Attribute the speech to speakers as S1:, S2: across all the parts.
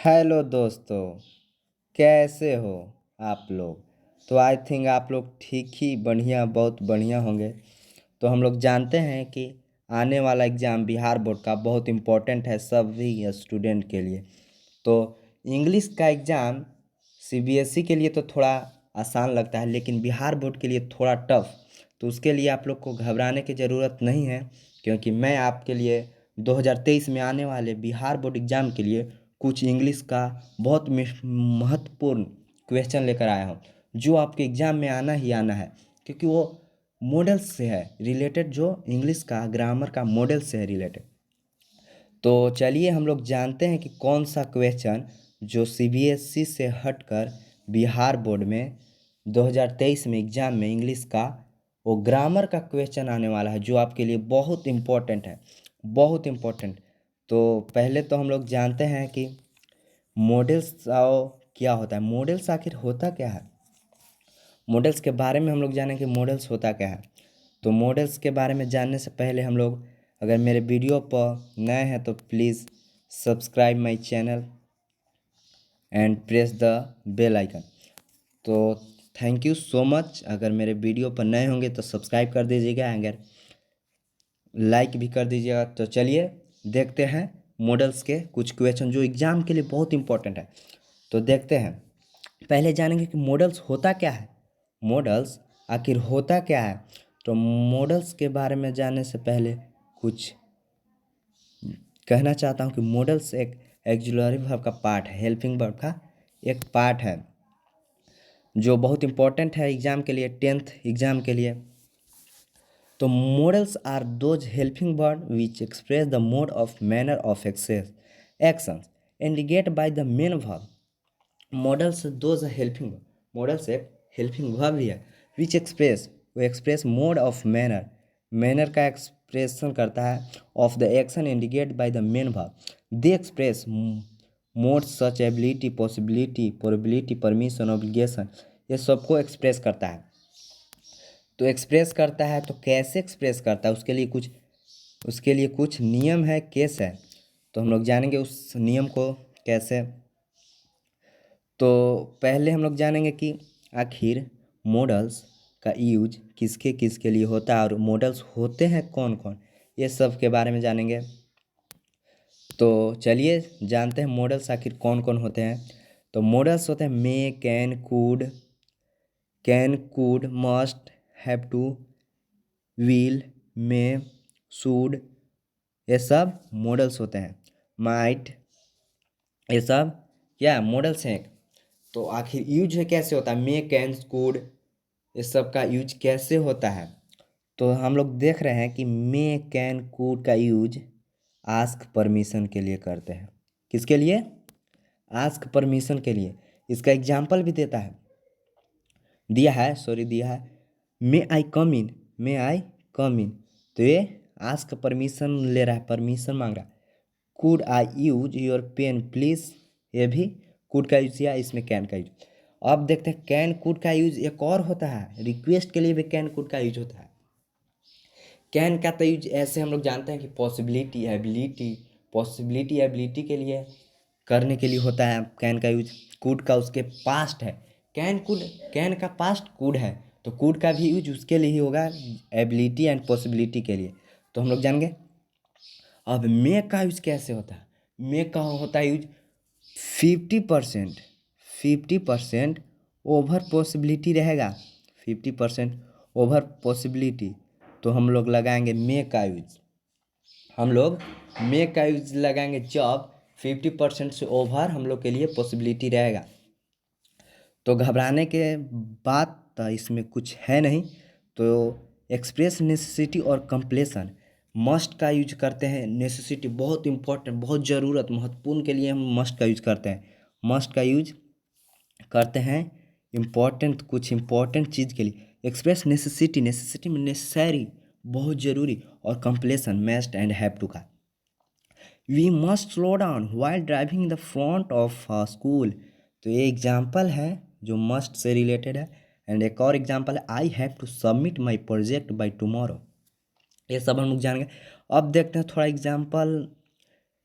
S1: Hello दोस्तों, कैसे हो आप लोग। तो आई थिंक आप लोग ठीक ही बढ़िया बहुत बढ़िया होंगे। तो हम लोग जानते हैं कि आने वाला एग्ज़ाम बिहार बोर्ड का बहुत इम्पोर्टेंट है सभी स्टूडेंट के लिए। तो इंग्लिश का एग्ज़ाम सीबीएसई के लिए तो थोड़ा आसान लगता है, लेकिन बिहार बोर्ड के लिए थोड़ा टफ। तो उसके लिए आप लोग को घबराने की ज़रूरत नहीं है, क्योंकि मैं आपके लिए 2023 में आने वाले बिहार बोर्ड एग्ज़ाम के लिए कुछ इंग्लिश का बहुत महत्वपूर्ण क्वेश्चन लेकर आया हूँ, जो आपके एग्ज़ाम में आना ही आना है, क्योंकि वो मॉडल्स से है रिलेटेड, जो इंग्लिश का ग्रामर का मॉडल से है रिलेटेड। तो चलिए हम लोग जानते हैं कि कौन सा क्वेश्चन जो सीबीएसई से हटकर बिहार बोर्ड में 2023 में एग्ज़ाम में इंग्लिश का वो ग्रामर का क्वेश्चन आने वाला है, जो आपके लिए बहुत इम्पोर्टेंट है, बहुत इम्पोर्टेंट। तो पहले तो हम लोग जानते हैं कि मॉडल्स क्या होता है, मॉडल्स आखिर होता क्या है। मॉडल्स के बारे में हम लोग जानें कि मॉडल्स होता क्या है। तो मॉडल्स के बारे में जानने से पहले हम लोग, अगर मेरे वीडियो पर नए हैं तो please subscribe my channel and press the bell icon. तो थैंक यू सो मच। अगर मेरे वीडियो पर नए होंगे तो सब्सक्राइब कर दीजिएगा, अगर लाइक भी कर दीजिएगा। तो चलिए देखते हैं मॉडल्स के कुछ क्वेश्चन जो एग्ज़ाम के लिए बहुत इंपॉर्टेंट है। तो देखते हैं, पहले जानेंगे कि मॉडल्स होता क्या है। मॉडल्स आखिर होता क्या है। तो मॉडल्स के बारे में जानने से पहले कुछ कहना चाहता हूँ कि मॉडल्स एक एक्सिलरी वर्ब का पार्ट है, हेल्पिंग वर्ब का एक पार्ट है, जो बहुत इंपॉर्टेंट है एग्ज़ाम के लिए, 10th एग्ज़ाम के लिए। तो modals are those helping word which express the mode of manner of actions indicate by the main verb. Modals those helping, modals एक हेल्पिंग वर्ब भी है, विच एक्सप्रेस, वो express mode of manner, manner का expression करता है, of the action indicate by the main verb. They express mode such ability, possibility, probability, permission, obligation, ये सबको express करता है। तो एक्सप्रेस करता है तो कैसे एक्सप्रेस करता है, उसके लिए कुछ नियम है, केस है। तो हम लोग जानेंगे उस नियम को कैसे। तो पहले हम लोग जानेंगे कि आखिर मॉडल्स का यूज किसके किसके लिए होता है और मॉडल्स होते हैं कौन कौन, ये सब के बारे में जानेंगे। तो चलिए जानते हैं मॉडल्स आखिर कौन कौन होते हैं। तो मॉडल्स होते हैं may, can, could, must, have to, will, may, should, ये सब मॉडल्स होते हैं। माइट, ये सब क्या मॉडल्स हैं। तो आखिर यूज है कैसे होता है, मे, कैन, कुड, ये सब का यूज कैसे होता है। तो हम लोग देख रहे हैं कि मे, कैन, कुड का यूज आस्क परमिशन के लिए करते हैं। किसके लिए, आस्क परमिशन के लिए। इसका एग्जाम्पल भी दिया है, मे आई कम इन, मे आई कम इन। तो ये आस्क परमिशन ले रहा है, परमिशन मांग रहा है। Could I use your pen please, ये भी कुड का यूज किया, इसमें कैन का यूज। अब देखते हैं कैन कुड का यूज एक और होता है, रिक्वेस्ट के लिए भी कैन कुड का यूज होता है। कैन का तो यूज ऐसे हम लोग जानते हैं कि पॉसिबिलिटी एबिलिटी के लिए करने के लिए होता है कैन का यूज। कुड का उसके पास्ट है, कैन का पास्ट कुड है, तो कुड का भी यूज उसके लिए ही होगा, एबिलिटी एंड पॉसिबिलिटी के लिए। तो हम लोग जानेंगे। अब मे का यूज कैसे होता है, मे का होता है यूज 50% ओवर पॉसिबिलिटी रहेगा, 50% ओवर पॉसिबिलिटी। तो हम लोग लगाएंगे मे का यूज, हम लोग मे का यूज लगाएंगे जब 50% से ओवर हम लोग के लिए पॉसिबिलिटी रहेगा। तो घबराने के बात तो इसमें कुछ है नहीं। तो एक्सप्रेस नेसेसिटी और कंप्लेसन, मस्ट का यूज करते हैं। नेसेसिटी बहुत इंपॉर्टेंट, बहुत ज़रूरत, महत्वपूर्ण के लिए हम मस्ट का यूज करते हैं। मस्ट का यूज करते हैं इम्पॉर्टेंट, कुछ इम्पॉर्टेंट चीज़ के लिए। एक्सप्रेस नेसेसिटी, नेसेसिटी में नेसेसरी, बहुत ज़रूरी, और compulsion must and have to का। We must slow down while driving the front of school, तो ये एग्जाम्पल है जो मस्ट से रिलेटेड है। एंड एक और एग्जाम्पल है, I have to submit my project by tomorrow. ये सब हम लोग जानेंगे। अब देखते हैं थोड़ा एग्जाम्पल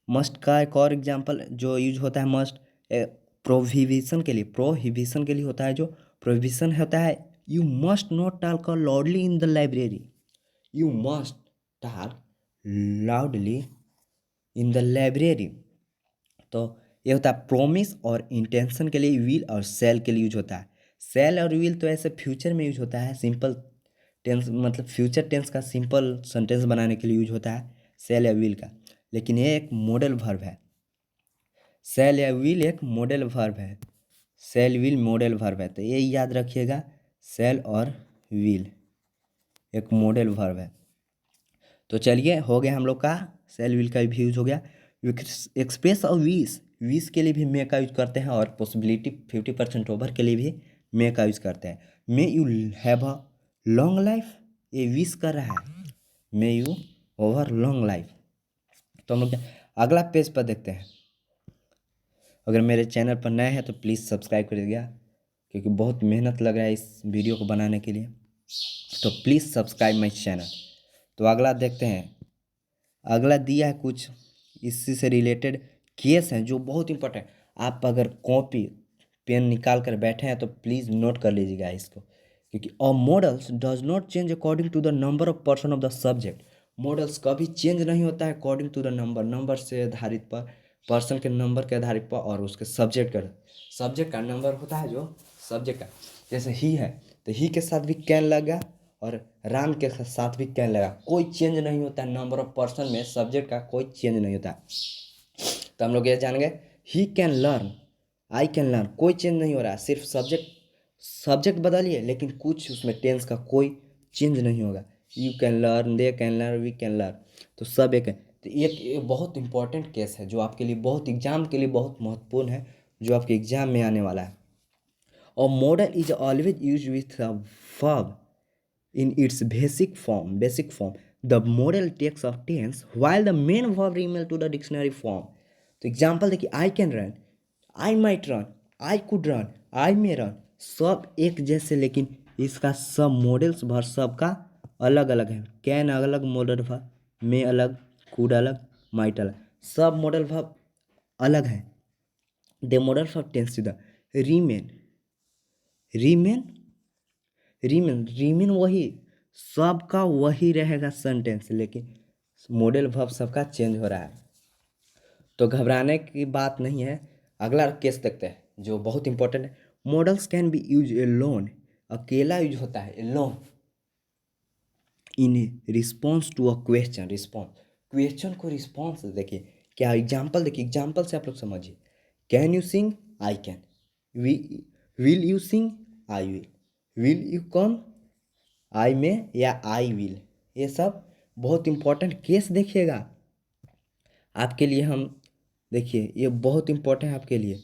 S1: मस्ट का। एक और एग्जाम्पल जो यूज होता है मस्ट, प्रोहिबिशन के लिए होता है, जो प्रोहिबिशन होता है, you must not talk loudly in the library, you must talk loudly in the library. तो ये होता है प्रोमिस, और इंटेंशन के लिए विल और सेल के लिए यूज होता है। सेल और विल तो ऐसे फ्यूचर में यूज होता है, सिंपल टेंस मतलब फ्यूचर टेंस का सिंपल सेंटेंस बनाने के लिए यूज होता है सेल या विल का, लेकिन ये एक मॉडल वर्ब है। सेल या विल एक मॉडल वर्ब है, सेल विल मॉडल वर्ब है, तो ये याद रखिएगा, सेल और विल एक मॉडल वर्ब है। तो चलिए हो गया हम लोग का सेल विल का भी यूज हो गया। एक्सप्रेस और विश के लिए भी मे का यूज करते हैं, और पॉसिबिलिटी 50% ओवर के लिए भी मे का यूज करते हैं। मे you have a long life, ये विश कर रहा है, may you over long life. तो हम लोग अगला पेज पर देखते हैं। अगर मेरे चैनल पर नए हैं तो प्लीज़ सब्सक्राइब करिएगा, क्योंकि बहुत मेहनत लग रहा है इस वीडियो को बनाने के लिए, तो प्लीज़ सब्सक्राइब माई चैनल। तो अगला देखते हैं। अगला दिया है कुछ इससे से रिलेटेड केस हैं जो बहुत इंपॉर्टेंट। आप अगर कॉपी पेन निकाल कर बैठे हैं तो प्लीज़ नोट कर लीजिएगा इसको, क्योंकि uh modals does not change according to the number of person of the subject. Modals कभी चेंज नहीं होता है अकॉर्डिंग टू द नंबर से आधारित पर, पर्सन के नंबर के आधारित पर, और उसके सब्जेक्ट का नंबर होता है जो सब्जेक्ट का। जैसे ही है तो ही के साथ भी कैन लगा, और राम के साथ भी कैन लगा, कोई चेंज नहीं होता है नंबर ऑफ पर्सन में, सब्जेक्ट का कोई चेंज नहीं होता। तो हम लोग ये जान गए, he can learn, I can learn, कोई चेंज नहीं हो रहा है, सिर्फ सब्जेक्ट बदलिए, लेकिन कुछ उसमें टेंस का कोई चेंज नहीं होगा। You can learn, they can learn, we can learn, तो सब एक है। तो एक बहुत इंपॉर्टेंट केस है जो आपके लिए बहुत एग्जाम के लिए बहुत महत्वपूर्ण है, जो आपके एग्जाम में आने वाला है। और model is always use with a verb in its basic form. The modal takes of tense while the main verb remains to the dictionary form. तो एग्जाम्पल देखिए, I can run, I might run, I could run, I may run, सब एक जैसे, लेकिन इसका सब models भर सबका अलग अलग है। कैन अलग मॉडल वर्ब, मे अलग, कुड अलग, माइट अलग, सब मॉडल वर्ब अलग है। The modal verb tense to the remain, remain remain वही, सबका वही रहेगा सेंटेंस, लेकिन मॉडल वर्ब सबका चेंज हो रहा है। तो घबराने की बात नहीं है। अगला केस देखते हैं जो बहुत इंपॉर्टेंट है। Modals can be use alone, अकेला यूज होता है alone, in response to a question को रिस्पॉन्स देखिए क्या एग्जाम्पल, देखिए एग्जाम्पल से आप लोग समझिए। Can you sing, I can, will you sing, I will you come, I may, या आई विल, ये सब बहुत इंपॉर्टेंट केस देखिएगा आपके लिए। हम देखिए ये बहुत इंपॉर्टेंट है आपके लिए,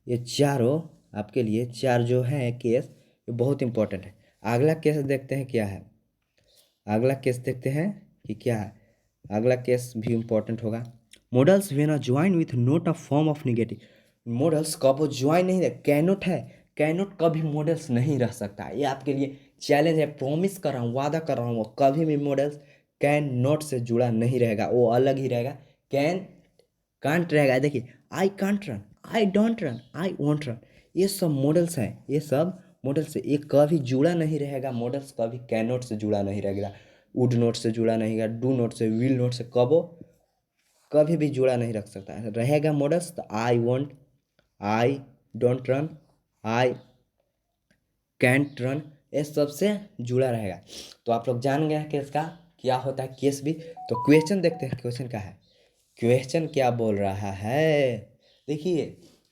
S1: ये चारों आपके लिए चार जो है केस, ये बहुत इंपॉर्टेंट है। अगला केस देखते हैं क्या है, अगला केस देखते हैं कि क्या है। अगला केस भी इंपॉर्टेंट होगा। Modals when are join with not a form of negative, modals कब वो ज्वाइन नहीं है, कैनोट है, कैनोट कभी मॉडल्स नहीं रह सकता। ये आपके लिए चैलेंज है, प्रॉमिस कर रहा हूँ, वादा कर रहा हूँ, वो कभी भी मॉडल्स कैन नॉट से जुड़ा नहीं रहेगा, वो अलग ही रहेगा। कैन कांट रहेगा। देखिए I can't run, I don't run, I want run, ये सब मॉडल्स हैं, ये सब मॉडल्स से एक कभी जुड़ा नहीं रहेगा। मॉडल्स कभी कैन नॉट से जुड़ा नहीं रहेगा, वुड नोट से जुड़ा नहीं रहेगा, डू नोट से, विल नोट से कभी भी जुड़ा नहीं रख सकता है रहेगा मॉडल्स। तो I want, I don't run, I can't run, ये सबसे जुड़ा रहेगा। तो आप लोग जान गए केस का क्या होता है केस भी। तो क्वेश्चन देखते हैं, क्वेश्चन क्या है, क्वेश्चन क्या बोल रहा है। देखिए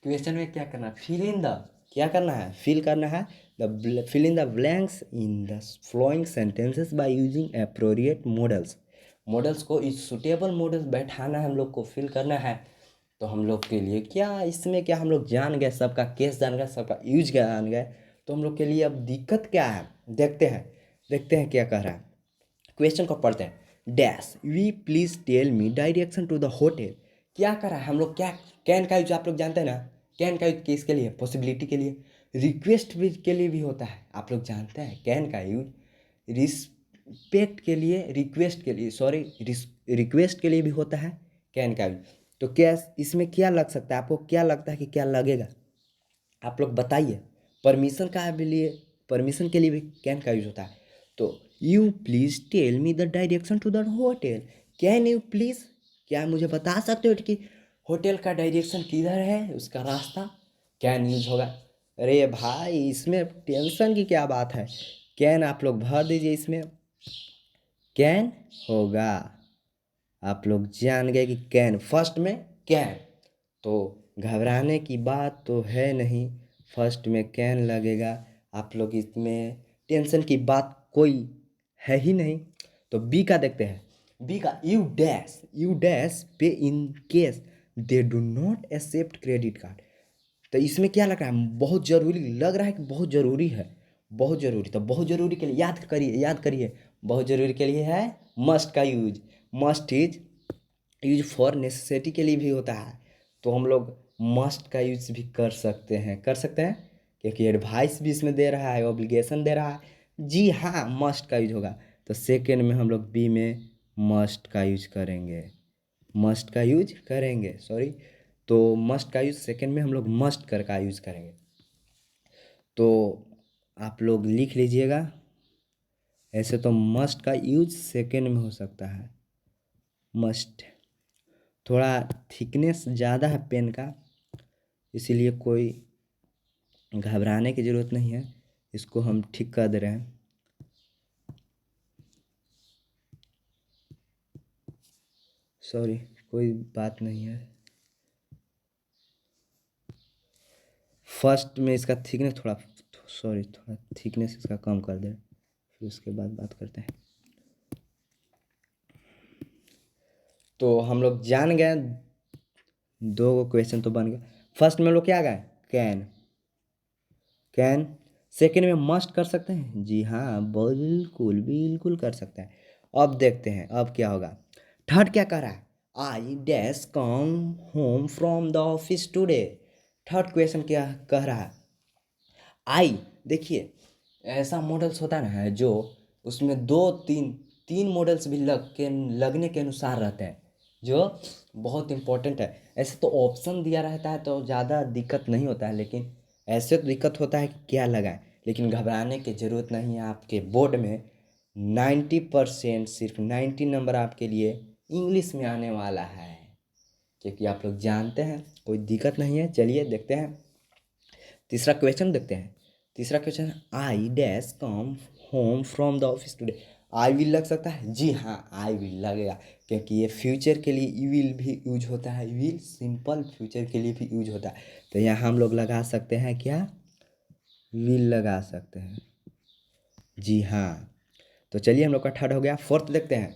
S1: क्वेश्चन में क्या करना है, फिल इन द, क्या करना है, फिल करना है the, fill in the blanks in the following sentences by using appropriate modals. Modals को इस सुटेबल मॉडल्स बैठाना है हम लोग को, फिल करना है। तो हम लोग के लिए क्या इसमें, क्या हम लोग जान गए, सबका केस जान गए, सबका यूज जान गए, तो हम लोग के लिए अब दिक्कत क्या है देखते हैं क्या कह रहा है। क्वेश्चन को पढ़ते हैं। Dash we please tell me direction to the hotel, क्या कर रहा है हम लोग, क्या कैन का यूज आप लोग जानते हैं ना, कैन का यूज किसके लिए, पॉसिबिलिटी के लिए, रिक्वेस्ट भी के लिए भी होता है, आप लोग जानते हैं कैन का यूज रिस्पेक्ट के लिए, रिक्वेस्ट के लिए, सॉरी रिक्वेस्ट के लिए भी होता है कैन का यूज। तो क्या इसमें क्या लग सकता है, आपको क्या लगता है कि क्या लगेगा, आप लोग बताइए। परमिशन का भी लिए परमिशन के लिए भी कैन का यूज होता है। तो you please tell me the direction to the hotel, can you please, क्या मुझे बता सकते हो कि होटल का डायरेक्शन किधर है, उसका रास्ता, कैन यूज होगा। अरे भाई इसमें टेंशन की क्या बात है, कैन आप लोग भर दीजिए, इसमें कैन होगा। आप लोग जान गए कि कैन फर्स्ट में कैन, तो घबराने की बात तो है नहीं, फर्स्ट में कैन लगेगा। आप लोग इसमें टेंशन की बात कोई है ही नहीं। तो बी का देखते हैं, बी का you dash pay in case they do not accept credit card. तो इसमें क्या लग रहा है, बहुत ज़रूरी लग रहा है कि बहुत ज़रूरी है, बहुत ज़रूरी। तो बहुत ज़रूरी के लिए याद करिए, बहुत ज़रूरी के लिए है मस्ट का use. Must is use for necessity के लिए भी होता है, तो हम लोग मस्ट का यूज भी कर सकते हैं क्योंकि एडवाइस भी इसमें दे रहा है, ऑब्लिगेशन दे रहा है। जी हाँ, मस्ट का यूज होगा। तो सेकेंड में हम लोग बी में मस्ट का यूज करेंगे, सॉरी। तो मस्ट का यूज सेकेंड में हम लोग मस्ट कर का यूज करेंगे। तो आप लोग लिख लीजिएगा, ऐसे तो मस्ट का यूज सेकेंड में हो सकता है। मस्ट थोड़ा थिकनेस ज़्यादा है पेन का, इसीलिए कोई घबराने की ज़रूरत नहीं है, इसको हम ठीक कर दे रहे हैं। सॉरी, कोई बात नहीं है। फर्स्ट में इसका थिकनेस थोड़ा थिकनेस इसका कम कर दे, फिर उसके बाद बात करते हैं। तो हम लोग जान गए, दो क्वेश्चन तो बन गए। फर्स्ट में हम लोग क्या गए, कैन। सेकेंड में मस्ट कर सकते हैं, जी हाँ बिल्कुल बिल्कुल कर सकते हैं। अब देखते हैं अब क्या होगा। थर्ड क्या कह रहा है, I dash come home from the office today. Third question क्या कह रहा है, आई, देखिए ऐसा मॉडल्स होता है ना जो उसमें दो तीन तीन मॉडल्स भी लगने के अनुसार रहते हैं, जो बहुत इम्पोर्टेंट है। ऐसे तो ऑप्शन दिया रहता है तो ज़्यादा दिक्कत नहीं होता है, लेकिन ऐसे तो दिक्कत होता है कि क्या लगाएं। लेकिन घबराने की ज़रूरत नहीं है, आपके बोर्ड में 90%, सिर्फ 90 नंबर आपके लिए इंग्लिश में आने वाला है, क्योंकि आप लोग जानते हैं कोई दिक्कत नहीं है। चलिए देखते हैं तीसरा क्वेश्चन देखते हैं। तीसरा question, I dash come home from the office today. I will लग सकता है, जी हाँ आई विल लगेगा, क्योंकि ये फ्यूचर के लिए ई विल भी यूज होता है, विल सिंपल फ्यूचर के लिए भी यूज होता है। तो यहाँ हम लोग लगा सकते हैं क्या, विल लगा सकते हैं, जी हाँ। तो चलिए हम लोग का थर्ड हो गया। फोर्थ देखते हैं,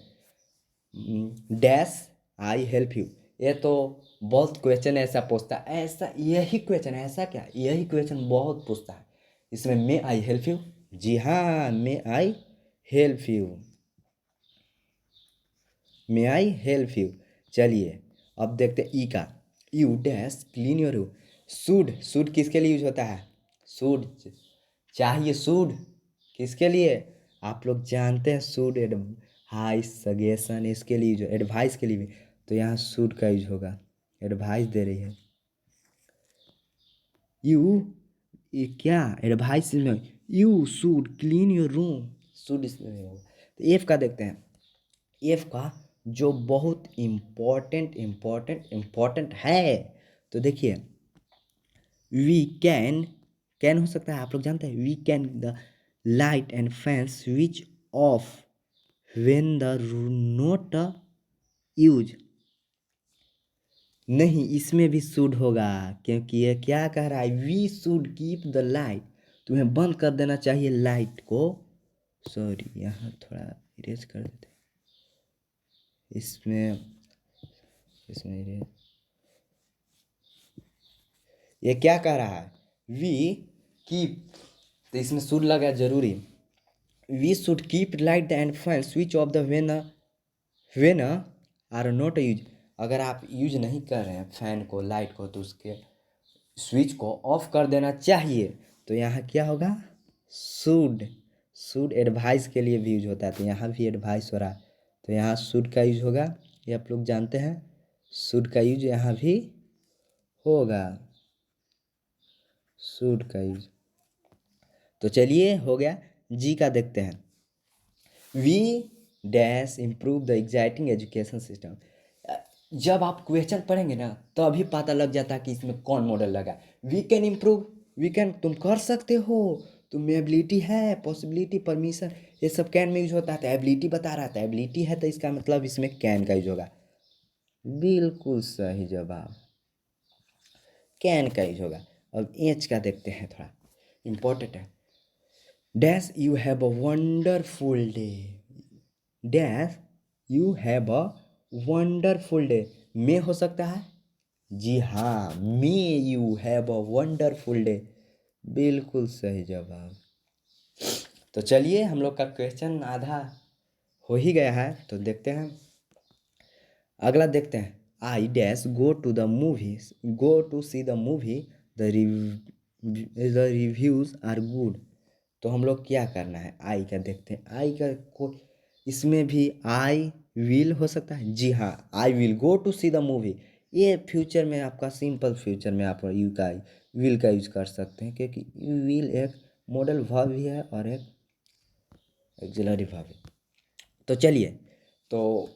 S1: डैश आई हेल्प यू। ये तो बहुत क्वेश्चन ऐसा पूछता है, ऐसा यही क्वेश्चन ऐसा क्या, यही क्वेश्चन बहुत पूछता है। इसमें मे आई हेल्प यू, जी हाँ मे आई हेल्प यू। चलिए अब देखते हैं ई का, you dash clean your room. Should किसके लिए यूज होता है, सूड चाहिए, सूड किसके लिए, आप लोग जानते हैं सूड एडवाइस सजेशन, इसके लिए जो एडवाइस के लिए भी, तो यहाँ सूड का यूज होगा, एडवाइस दे रही है। यू, ये क्या एडवाइस में, you should clean your room, should इसमें नहीं होगा। तो एफ का देखते हैं, एफ का जो बहुत इम्पोर्टेंट है। तो देखिए वी कैन हो सकता है, आप लोग जानते हैं we can the light and fan switch off when the not use. नहीं, इसमें भी शुड होगा, क्योंकि ये क्या कह रहा है, we should keep the light, तुम्हें बंद कर देना चाहिए लाइट को। सॉरी यहाँ थोड़ा इरेज कर देते, इसमें इसमें इरेज। ये क्या कह रहा है, वी कीप, तो इसमें शुड लगा जरूरी। We should keep light and fan switch off the when are not use. अगर आप यूज नहीं कर रहे हैं फैन को लाइट को, तो उसके स्विच को ऑफ कर देना चाहिए। तो यहाँ क्या होगा, शुड एडवाइस के लिए भी यूज होता है, तो यहाँ भी एडवाइस हो रहा है, तो यहाँ शुड का यूज होगा, ये आप लोग जानते हैं। शुड का यूज यहाँ भी होगा, शुड का यूज। तो चलिए हो गया। जी का देखते हैं। We dash improve the exciting education system. जब आप क्वेश्चन पढ़ेंगे ना तभी पता लग जाता है कि इसमें कौन मॉडल लगा। We can improve, we can, तुम कर सकते हो, तुम में एबिलिटी है, पॉसिबिलिटी, परमिशन, ये सब कैन में यूज होता है। तो एबिलिटी बता रहा था, एबिलिटी है तो इसका मतलब इसमें कैन का यूज होगा। बिल्कुल सही जवाब, कैन का यूज होगा। अब एच का देखते हैं, थोड़ा इम्पोर्टेंट है। Dash you have a wonderful day, dash you have a wonderful day. May हो सकता है, जी हाँ, may you have a wonderful day, बिल्कुल सही जवाब। तो चलिए हम लोग का क्वेश्चन आधा हो ही गया है, तो देखते हैं अगला। देखते हैं। I dash go to the movies, go to see the movie, the reviews are good. तो हम लोग क्या करना है, आई का देखते हैं। आई का को इसमें भी आई विल हो सकता है, जी हाँ, I will go to see the movie. ये फ्यूचर में आपका सिंपल फ्यूचर में आप यू का विल का यूज कर सकते हैं, क्योंकि विल एक मॉडल वर्ब भी है और एक ऑक्सिलरी वर्ब है। तो चलिए, तो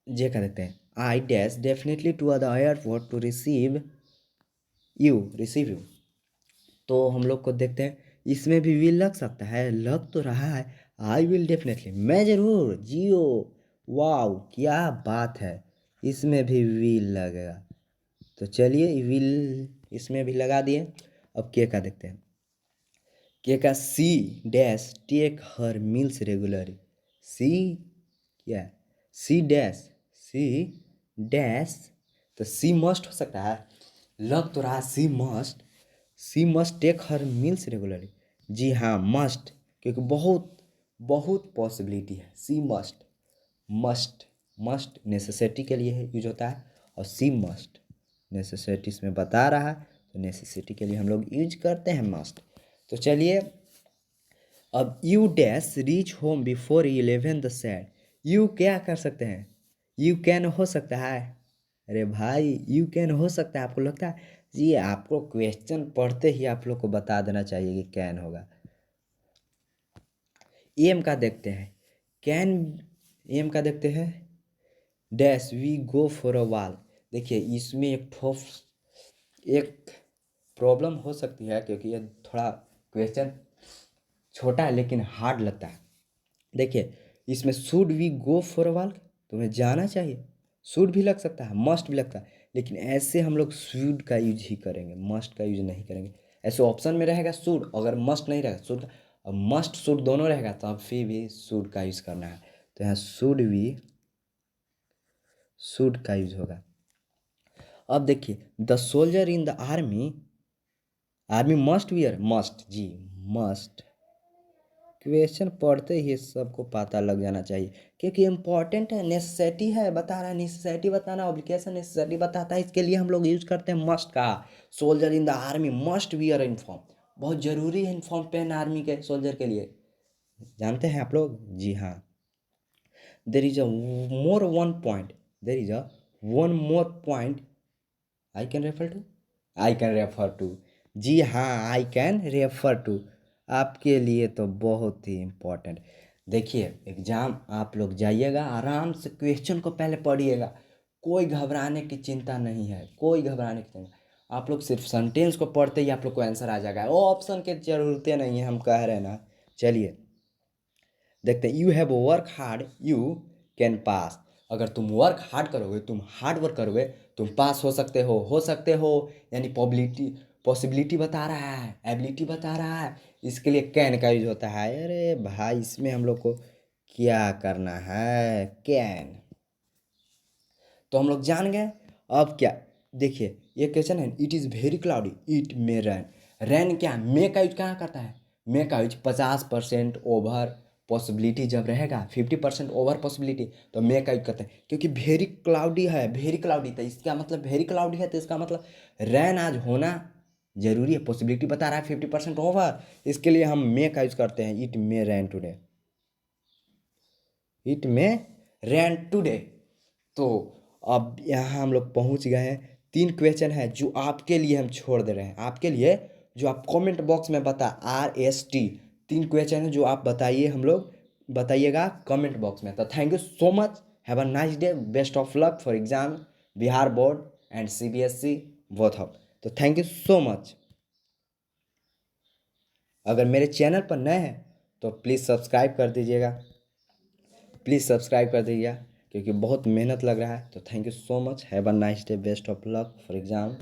S1: जे का देखते हैं। I dash definitely to the airport to receive you. तो हम लोग को देखते हैं, इसमें भी विल लग सकता है, लग तो रहा है। आई विल डेफिनेटली, मैं जरूर, जियो, वाओ क्या बात है, इसमें भी विल लगेगा। तो चलिए विल इसमें भी लगा दिए। अब के का देखते हैं। के का she dash take her meals regularly. She क्या है, सी डैश, सी डैश, तो सी मस्ट हो सकता है, लग तो रहा she must, she must take her meals regularly. जी हाँ, मस्ट, क्योंकि बहुत बहुत पॉसिबिलिटी है। She must, must, must necessity के लिए यूज होता है, और सी मस्ट नेसेसिटी इसमें बता रहा है, तो नेसेसिटी के लिए हम लोग यूज करते हैं मस्ट। तो चलिए, अब you dash reach home before 11 the sad. You क्या कर सकते हैं, यू कैन हो सकता है। अरे भाई, यू कैन हो सकता है, आपको लगता है जी, आपको क्वेश्चन पढ़ते ही आप लोग को बता देना चाहिए कि कैन होगा। एम का देखते हैं। कैन, एम का देखते हैं। Dash we go for a wall. देखिए इसमें एक प्रॉब्लम हो सकती है, क्योंकि ये थोड़ा क्वेश्चन छोटा है लेकिन हार्ड लगता है। देखिए इसमें should we go for a walk, तुम्हें जाना चाहिए, शुड भी लग सकता है, मस्ट भी लगता है, लेकिन ऐसे हम लोग शुड का यूज ही करेंगे, मस्ट का यूज नहीं करेंगे। ऐसे ऑप्शन में रहेगा शुड, अगर मस्ट नहीं रहेगा शुड, और मस्ट शुड दोनों रहेगा तो अब फिर भी शुड का यूज करना है। तो यहाँ शुड का यूज होगा। अब देखिए, the soldier in the army, army must wear, must, जी मस्ट। क्वेश्चन पढ़ते ही सबको पता लग जाना चाहिए, क्योंकि इम्पोर्टेंट है, नेसेसिटी है, बता रहा है, नेसेसिटी बताना, ऑब्लिगेशन नेसेसिटी बताता है, इसके लिए हम लोग यूज करते हैं मस्ट का। Soldier in the army must wear uniform, बहुत जरूरी है यूनिफॉर्म पहनना आर्मी के सोल्जर के लिए, जानते हैं आप लोग, जी हाँ। There is a more one point, there is a one more point I can refer to, I can refer to, जी हाँ, आई कैन रेफर टू आपके लिए तो बहुत ही इम्पोर्टेंट। देखिए एग्ज़ाम आप लोग जाइएगा, आराम से क्वेश्चन को पहले पढ़िएगा, कोई घबराने की चिंता नहीं है, कोई घबराने की चिंता। आप लोग सिर्फ सेंटेंस को पढ़ते ही आप लोग को आंसर आ जाएगा, वो ऑप्शन की ज़रूरतें नहीं है, हम कह रहे हैं ना। चलिए देखते हैं। You have work hard you can pass. अगर तुम वर्क हार्ड करोगे, तुम हार्ड वर्क करोगे, तुम पास हो सकते हो, यानी पॉसिबिलिटी बता रहा है, एबिलिटी बता रहा है, इसके लिए कैन का यूज होता है। अरे भाई, इसमें हम लोग को क्या करना है, कैन। तो हम लोग जान गए। अब क्या, देखिए ये क्वेश्चन है, it is very cloudy it may rain. Rain क्या, मे का यूज कहाँ करता है, मे का यूज 50% ओवर पॉसिबिलिटी जब रहेगा, 50% ओवर पॉसिबिलिटी, तो मे का यूज करते हैं, क्योंकि वेरी क्लाउडी है, वेरी क्लाउडी, तो इसका मतलब वेरी क्लाउडी है, तो इसका मतलब रैन आज होना जरूरी है, पॉसिबिलिटी बता रहा है 50% ओवर, इसके लिए हम मे का यूज करते हैं, it may rain today, it may rain today. तो अब यहाँ हम लोग पहुँच गए हैं। 3 क्वेश्चन है जो आपके लिए हम छोड़ दे रहे हैं, आपके लिए, जो आप कमेंट बॉक्स में RST 3 क्वेश्चन है जो आप बताइए, हम लोग बताइएगा कमेंट बॉक्स में। तो thank you so much, have a nice day, best of luck for exam Bihar board and CBSE both of. तो थैंक यू सो मच। अगर मेरे चैनल पर नए हैं तो प्लीज़ सब्सक्राइब कर दीजिएगा, प्लीज़ सब्सक्राइब कर दीजिएगा, क्योंकि बहुत मेहनत लग रहा है। तो thank you so much, have a nice day, best of luck for exam.